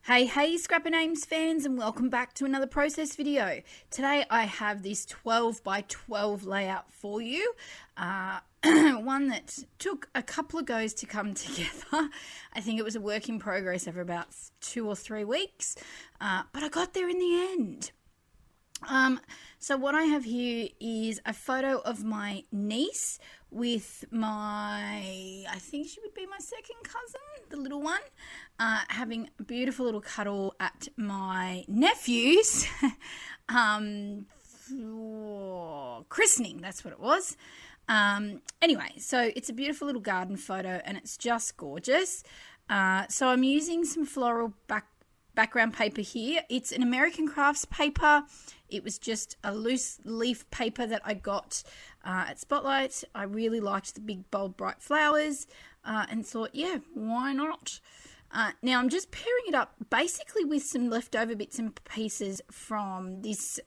Hey, Scrapper Names fans, and welcome back to another process video. Today I have this 12 by 12 layout for you. One that took a couple of goes to come together. I think it was a work in progress over about 2 or 3 weeks, but I got there in the end. So what I have here is a photo of my niece with I think she would be my second cousin, the little one, having a beautiful little cuddle at my nephew's christening, that's what it was. Anyway, so it's a beautiful little garden photo and it's just gorgeous. So I'm using some floral background paper here. It's an American Crafts paper. It was just a loose leaf paper that I got at Spotlight. I really liked the big, bold, bright flowers and thought, yeah, why not? Now I'm just pairing it up basically with some leftover bits and pieces from this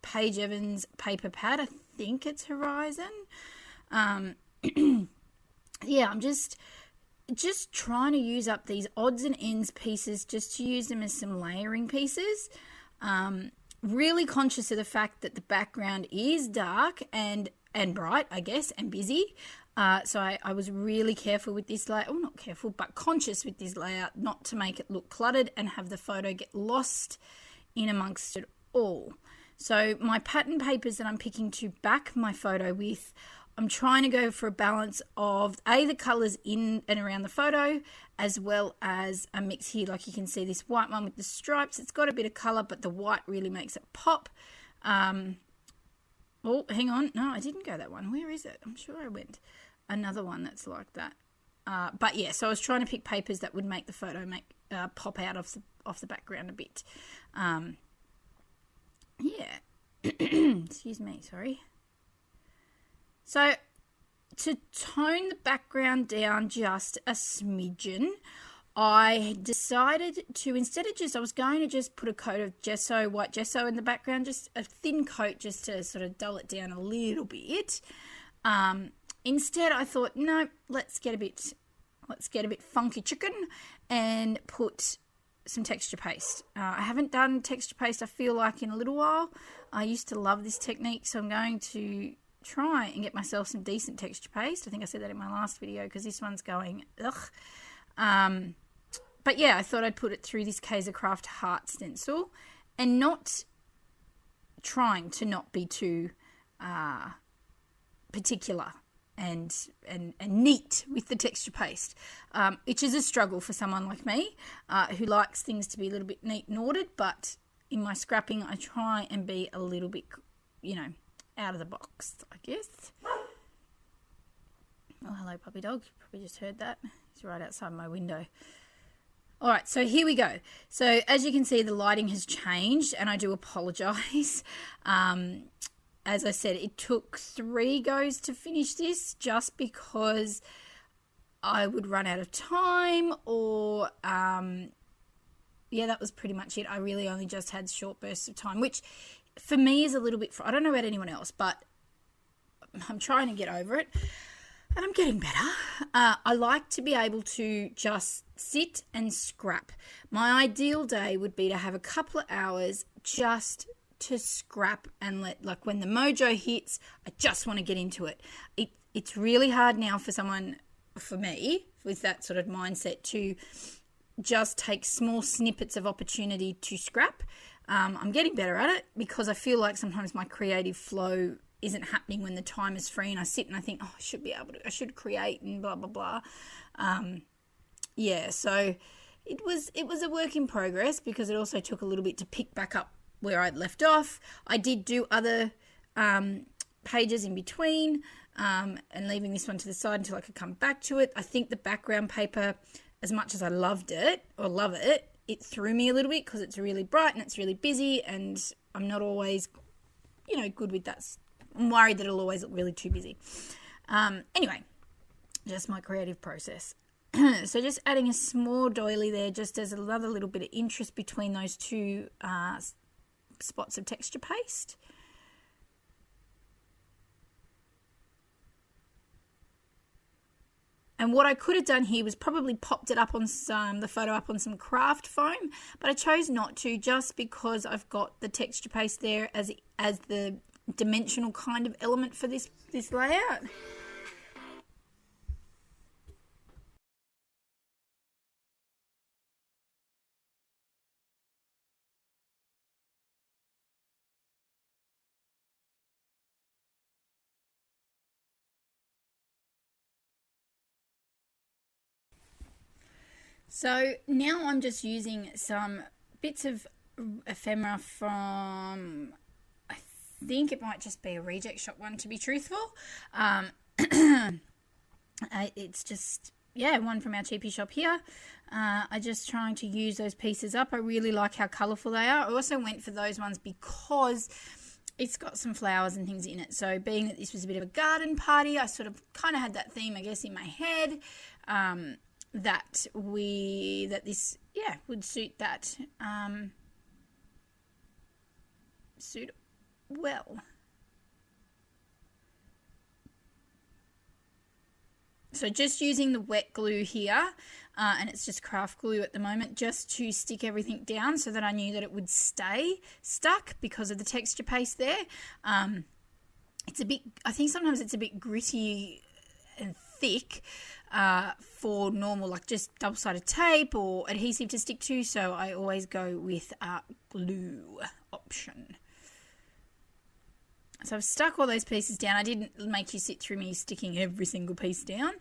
Paige Evans paper pad. I think it's Horizon. Yeah, I'm just trying to use up these odds and ends pieces just to use them as some layering pieces. Really conscious of the fact that the background is dark and bright, I guess, and busy. So I was really careful with this layout. Well, not careful, but conscious with this layout not to make it look cluttered and have the photo get lost in amongst it all. So my pattern papers that I'm picking to back my photo with, I'm trying to go for a balance of the colours in and around the photo, as well as a mix here. Like you can see this white one with the stripes. It's got a bit of colour, but the white really makes it pop. Oh, hang on. No, I didn't go that one. Where is it? I'm sure I went another one that's like that. But yeah, so I was trying to pick papers that would make the photo pop out of the background a bit. Yeah. Excuse me, sorry. So to tone the background down just a smidgen, I decided to, instead of I was going to just put a coat of white gesso in the background, just a thin coat just to sort of dull it down a little bit. Instead, I thought, no, let's get a bit funky chicken and put some texture paste. I haven't done texture paste, I feel like, in a little while. I used to love this technique, so I'm going to try and get myself some decent texture paste. I think I said that in my last video because this one's going ugh. But yeah, I thought I'd put it through this Kaiser Craft heart stencil and not trying to not be too particular and neat with the texture paste, which is a struggle for someone like me who likes things to be a little bit neat and ordered. But in my scrapping, I try and be a little bit, out of the box, I guess. Oh, hello, puppy dog. You probably just heard that. He's right outside my window. All right, so here we go. So as you can see, the lighting has changed, and I do apologise. As I said, it took 3 goes to finish this just because I would run out of time or, yeah, that was pretty much it. I really only just had short bursts of time, which for me is a little bit, I don't know about anyone else, but I'm trying to get over it and I'm getting better. I like to be able to just sit and scrap. My ideal day would be to have a couple of hours just to scrap and when the mojo hits, I just want to get into it. It's really hard now for me, with that sort of mindset, to just take small snippets of opportunity to scrap. I'm getting better at it because I feel like sometimes my creative flow isn't happening when the time is free and I sit and I think, I should create and blah, blah, blah. Yeah, so it was a work in progress because it also took a little bit to pick back up where I'd left off. I did do other pages in between and leaving this one to the side until I could come back to it. I think the background paper, as much as I love it, it threw me a little bit because it's really bright and it's really busy and I'm not always, good with that. I'm worried that it'll always look really too busy. Anyway, just my creative process. So just adding a small doily there just as another little bit of interest between those 2 spots of texture paste. And what I could have done here was probably popped it up on the photo up on some craft foam, but I chose not to, just because I've got the texture paste there as the dimensional kind of element for this layout. So now I'm just using some bits of ephemera from, I think it might just be a Reject Shop one, to be truthful. It's just, yeah, one from our cheapie shop here. I'm just trying to use those pieces up. I really like how colourful they are. I also went for those ones because it's got some flowers and things in it. So being that this was a bit of a garden party, I sort of kind of had that theme, I guess, in my head. That this would suit that suit well. So just using the wet glue here, and it's just craft glue at the moment, just to stick everything down so that I knew that it would stay stuck because of the texture paste there. It's a bit, I think sometimes it's a bit gritty and thick for normal, like just double-sided tape or adhesive to stick to, so I always go with a glue option. So I've stuck all those pieces down. I didn't make you sit through me sticking every single piece down.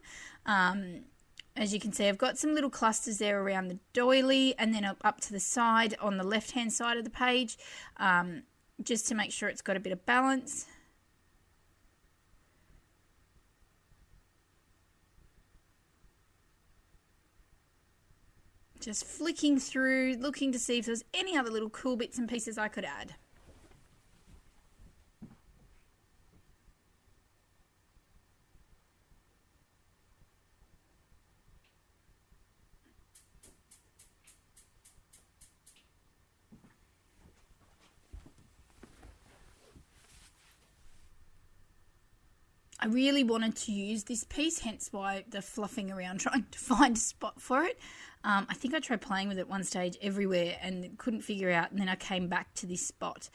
As you can see, I've got some little clusters there around the doily, and then up to the side on the left-hand side of the page, just to make sure it's got a bit of balance. Just flicking through, looking to see if there's any other little cool bits and pieces I could add. I really wanted to use this piece, hence why the fluffing around trying to find a spot for it. I think I tried playing with it one stage everywhere and couldn't figure out, and then I came back to this spot.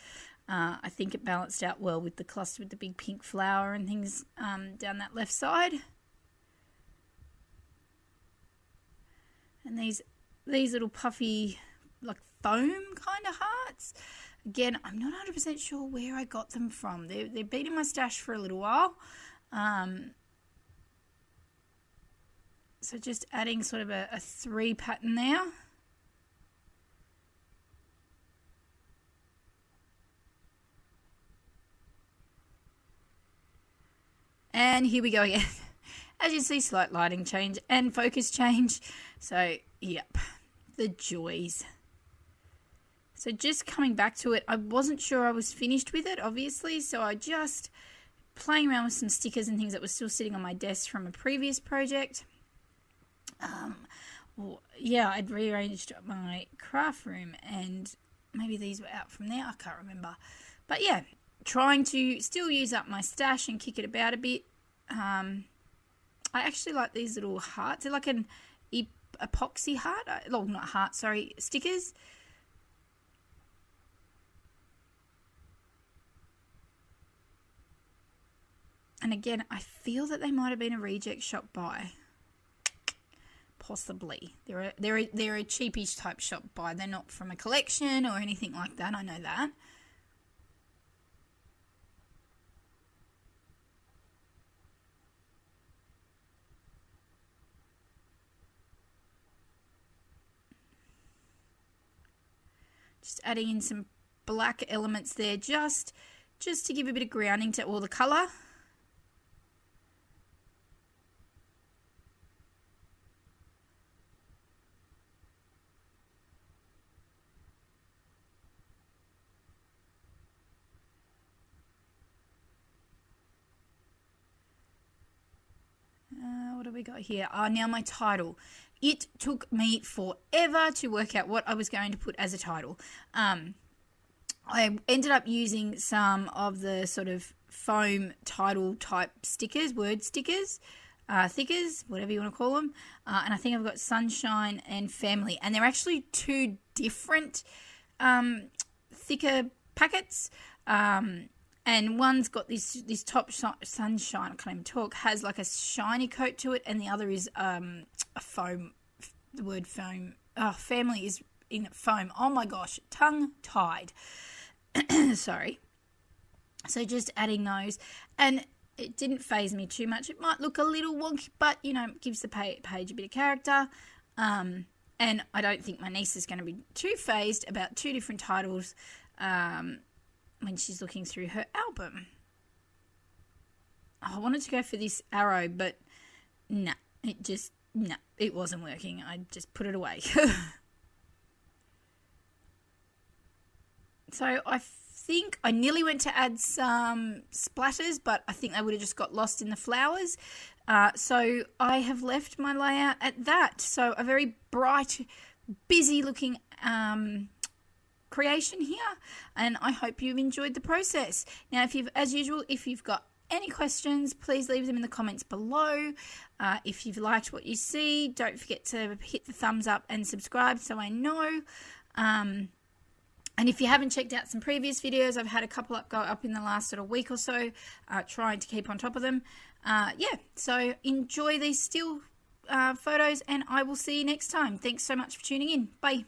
I think it balanced out well with the cluster with the big pink flower and things down that left side. And these little puffy, like foam kind of hearts. Again, I'm not 100% sure where I got them from. They've been in my stash for a little while. So just adding sort of a 3 pattern there. And here we go again. As you see, slight lighting change and focus change. So, yep, the joys. So just coming back to it, I wasn't sure I was finished with it, obviously, so I just playing around with some stickers and things that were still sitting on my desk from a previous project. I'd rearranged my craft room and maybe these were out from there, I can't remember. But yeah, trying to still use up my stash and kick it about a bit. I actually like these little hearts. They're like an epoxy heart. Not heart, sorry, stickers. And again, I feel that they might have been a Reject Shop buy. Possibly. They're a cheapish type shop buy. They're not from a collection or anything like that. I know that. Just adding in some black elements there, just to give a bit of grounding to all the colour. What do we got here? Now my title. It took me forever to work out what I was going to put as a title. I ended up using some of the sort of foam title type stickers, word stickers. thickers, whatever you want to call them. And I think I've got Sunshine and Family. And they're actually two different thicker packets. And one's got this top Sunshine, I can't even talk, has like a shiny coat to it. And the other is a foam, the word foam. Family is in foam. Oh my gosh, tongue-tied. Sorry. So just adding those. And it didn't faze me too much. It might look a little wonky, but, you know, it gives the page a bit of character. And I don't think my niece is going to be too fazed about two different titles when she's looking through her album. I wanted to go for this arrow, but it wasn't working. I just put it away. So I think I nearly went to add some splatters, but I think they would have just got lost in the flowers. So I have left my layout at that. So a very bright, busy looking creation here, and I hope you've enjoyed the process. Now, as usual, if you've got any questions, please leave them in the comments below. If you've liked what you see, don't forget to hit the thumbs up and subscribe so I know. And if you haven't checked out some previous videos, I've had a couple go up in the last sort of week or so, trying to keep on top of them. So enjoy these still photos, and I will see you next time. Thanks so much for tuning in. Bye.